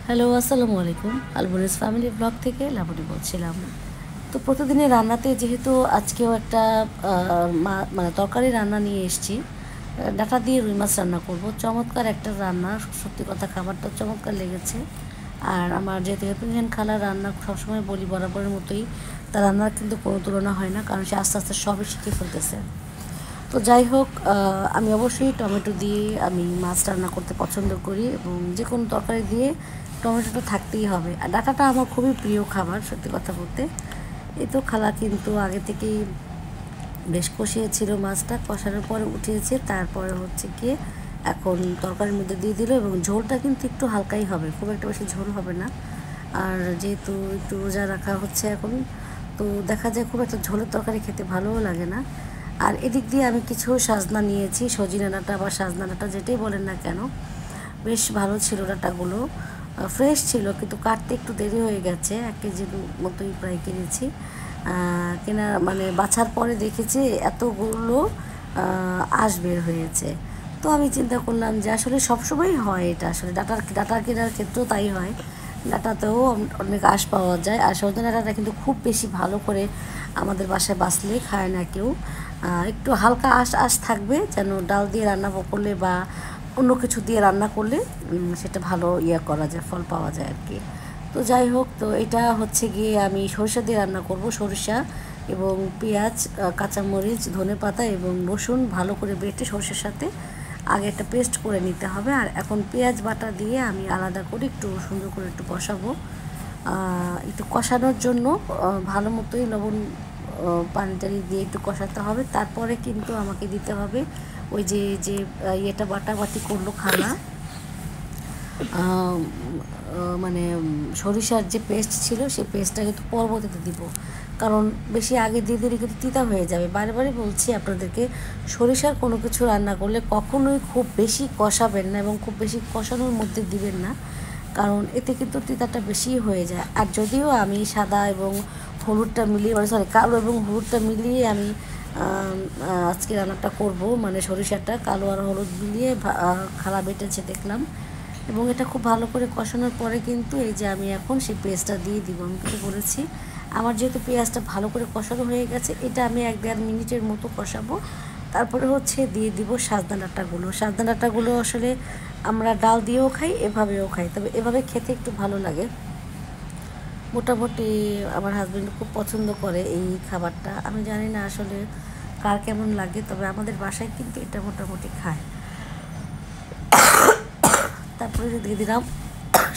Hello, আসসালামু আলাইকুম। আলবনিস family blog থেকে লাবণী বলছিলাম। তো প্রতিদিনের রান্নাতে যেহেতু আজকেও একটা মানে তরকারি রান্না নিয়ে এসেছি, ডাঁটা দিয়ে রুই মাছ রান্না করব। চমৎকার একটা রান্না, সত্যি কথা খাবারটা চমৎকার লেগেছে। আর আমার যেহেতু হেল্পিং খালার রান্না সবসময় বলি বরাবরের মতোই, তার রান্নার কিন্তু কোনো তুলনা হয় না, কারণ সে আস্তে আস্তে সবই শিখে ফেলতেছে। তো যাই হোক, আমি অবশ্যই টমেটো দিয়ে আমি মাছ রান্না করতে পছন্দ করি, এবং যে কোনো তরকারি দিয়ে টমেটোটা থাকতেই হবে। আর ডাঁটাটা আমার খুবই প্রিয় খাবার, সত্যি কথা বলতে। এই তো খালা কিন্তু আগে থেকেই বেশ কষিয়েছিল, মাছটা কষানোর পরে উঠিয়েছে, তারপরে হচ্ছে গিয়ে এখন তরকারির মধ্যে দিয়ে দিল, এবং ঝোলটা কিন্তু একটু হালকাই হবে, খুব একটা বেশি ঝোল হবে না। আর যেহেতু একটু রোজা রাখা হচ্ছে এখন, তো দেখা যায় খুব একটা ঝোলের তরকারি খেতে ভালোও লাগে না। আর এদিক দিয়ে আমি কিছু সাজনা নিয়েছি, সজিনা ডাঁটা বা সাজনা ডাঁটা যেটাই বলেন না কেন। বেশ ভালো ছিল ডাঁটাগুলো, ফ্রেশ ছিল, কিন্তু কাটতে একটু দেরি হয়ে গেছে। 1 কেজির মতোই প্রায় কিনেছি। কেনা মানে বাছার পরে দেখেছি এতগুলো আঁশ বের হয়েছে। তো আমি চিন্তা করলাম যে আসলে সবসময়ই হয় এটা, আসলে ডাঁটা কেনার ক্ষেত্রেও তাই হয়। ডাঁটাতেও অনেক আঁশ পাওয়া যায়। আর সজনে ডাঁটাটা কিন্তু খুব বেশি ভালো করে আমাদের বাসায় বাছলে খায় না কেউ। একটু হালকা আঁশ আঁশ থাকবে, যেন ডাল দিয়ে রান্না করলে বা অন্য কিছু দিয়ে রান্না করলে সেটা ভালো করা যায়, ফল পাওয়া যায় আর কি। তো যাই হোক, তো এটা হচ্ছে গিয়ে আমি সরিষা দিয়ে রান্না করব। সরিষা এবং পেঁয়াজ, কাঁচামরিচ, ধনেপাতা এবং রসুন ভালো করে বেটে সরিষার সাথে আগে একটা পেস্ট করে নিতে হবে। আর এখন পেঁয়াজ বাটা দিয়ে আমি আলাদা করে একটু সুন্দর করে একটু কষাবো। একটু কষানোর জন্য ভালো মতোই লবণ, পানি টানি দিয়ে একটু কষাতে হবে। তারপরে কিন্তু আমাকে দিতে হবে ওই যে যে বাটাবাটি করলো খালা, মানে সরিষার যে পেস্ট ছিল সেই পেস্টটা কিন্তু পরবর্তীতে দিব, কারণ বেশি আগে দিয়ে দিলে কিন্তু তিতা হয়ে যাবে। বারে বলছি আপনাদেরকে, সরিষার কোনো কিছু রান্না করলে কখনোই খুব বেশি কষাবেন না, এবং খুব বেশি কষানোর মধ্যে দিবেন না, কারণ এতে কিন্তু তিতাটা বেশি হয়ে যায়। আর যদিও আমি সাদা এবং হলুদটা মিলিয়ে, সরি কালো এবং হলুদটা মিলিয়ে আমি আজকে রান্নাটা করব, মানে সরিষাটা কালো আর হলুদ মিলিয়ে খালা বেটেছে দেখলাম। এবং এটা খুব ভালো করে কষানোর পরে কিন্তু এই যে আমি এখন সেই পেঁয়াজটা দিয়ে দিব। আমি কিন্তু বলেছি আমার যেহেতু পেঁয়াজটা ভালো করে কষানো হয়ে গেছে, এটা আমি 1-1.5 মিনিটের মতো কষাবো। তারপরে হচ্ছে দিয়ে দিব সাজনা ডাঁটাগুলো। সাজনা ডাঁটাগুলো আসলে আমরা ডাল দিয়েও খাই, এভাবেও খাই, তবে এভাবে খেতে একটু ভালো লাগে। মোটামুটি আমার হাজব্যান্ড খুব পছন্দ করে এই খাবারটা। আমি জানি না আসলে কার কেমন লাগে, তবে আমাদের বাসায় কিন্তু এটা মোটামুটি খায়। তারপরে দিয়ে দিলাম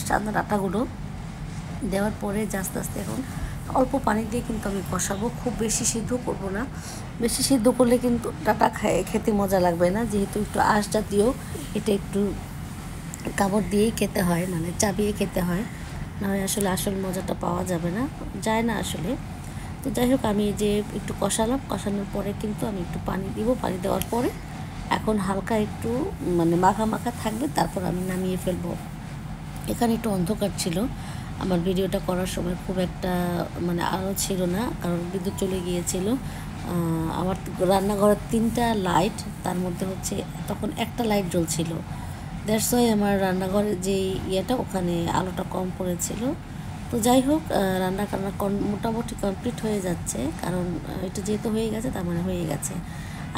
সাদা ডাঁটাগুলো। দেওয়ার পরে আস্তে আস্তে এখন অল্প পানি দিয়ে কিন্তু আমি কষাবো, খুব বেশি সিদ্ধ করবো না। বেশি সিদ্ধ করলে কিন্তু ডাঁটা খেতে মজা লাগবে না, যেহেতু একটু আঁশ জাতীয়, এটা একটু কামড় দিয়েই খেতে হয়, মানে চাবিয়ে খেতে হয়, নাহলে আসলে আসল মজাটা পাওয়া যাবে না, যায় না আসলে। তো যাই হোক, আমি যে একটু কষালাম, কষানোর পরে কিন্তু আমি একটু পানি দিব। পানি দেওয়ার পরে এখন হালকা একটু মানে মাখা মাখা থাকবে, তারপর আমি নামিয়ে ফেলবো। এখানে একটু অন্ধকার ছিল, আমার ভিডিওটা করার সময় খুব একটা মানে আলো ছিল না, কারণ বিদ্যুৎ চলে গিয়েছিল। আমার রান্নাঘরের 3টা লাইট, তার মধ্যে হচ্ছে তখন একটা লাইট জ্বলছিল। দ্যাটস ওয়াই আমার রান্নাঘরের যে ওখানে আলোটা কম পড়েছিল। তো যাই হোক, রান্না মোটামুটি কমপ্লিট হয়ে যাচ্ছে, কারণ এটা যেহেতু হয়ে গেছে তার মানে হয়ে গেছে।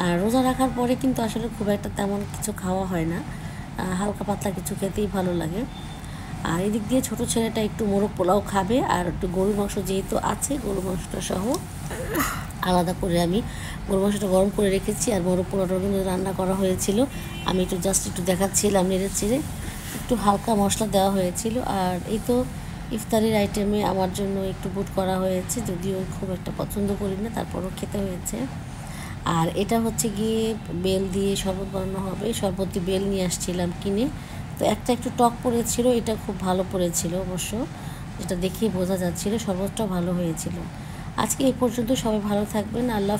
আর রোজা রাখার পরে কিন্তু আসলে খুব একটা তেমন কিছু খাওয়া হয় না, হালকা পাতলা কিছু খেতেই ভালো লাগে। আর এদিক দিয়ে ছোটো ছেলেটা একটু মোরগ পোলাও খাবে, আর একটু গরুর মাংস যেহেতু আছে, গরুর মাংসটা সহ আলাদা করে আমি গরুর মাংসটা গরম করে রেখেছি। আর মোরগ পোলাওটাও কিন্তু রান্না করা হয়েছিল, আমি একটু জাস্ট একটু দেখাচ্ছিলাম নেড়ে চেড়ে, একটু হালকা মশলা দেওয়া হয়েছিল। আর এই তো ইফতারির আইটেমে আমার জন্য একটু বুট করা হয়েছে, যদিও খুব একটা পছন্দ করি না, তারপরও খেতে হয়েছে। আর এটা হচ্ছে গিয়ে বেল দিয়ে শরবত বানানো হবে, শরবতী বেল নিয়ে আসছিলাম কিনে। তো একটা একটু টক পড়েছিল, এটা খুব ভালো পড়েছিল অবশ্য, যেটা দেখেই বোঝা যাচ্ছিল। শরবতটাও ভালো হয়েছিল। আজকে এই পর্যন্ত, সবাই ভালো থাকবেন, আল্লাহ।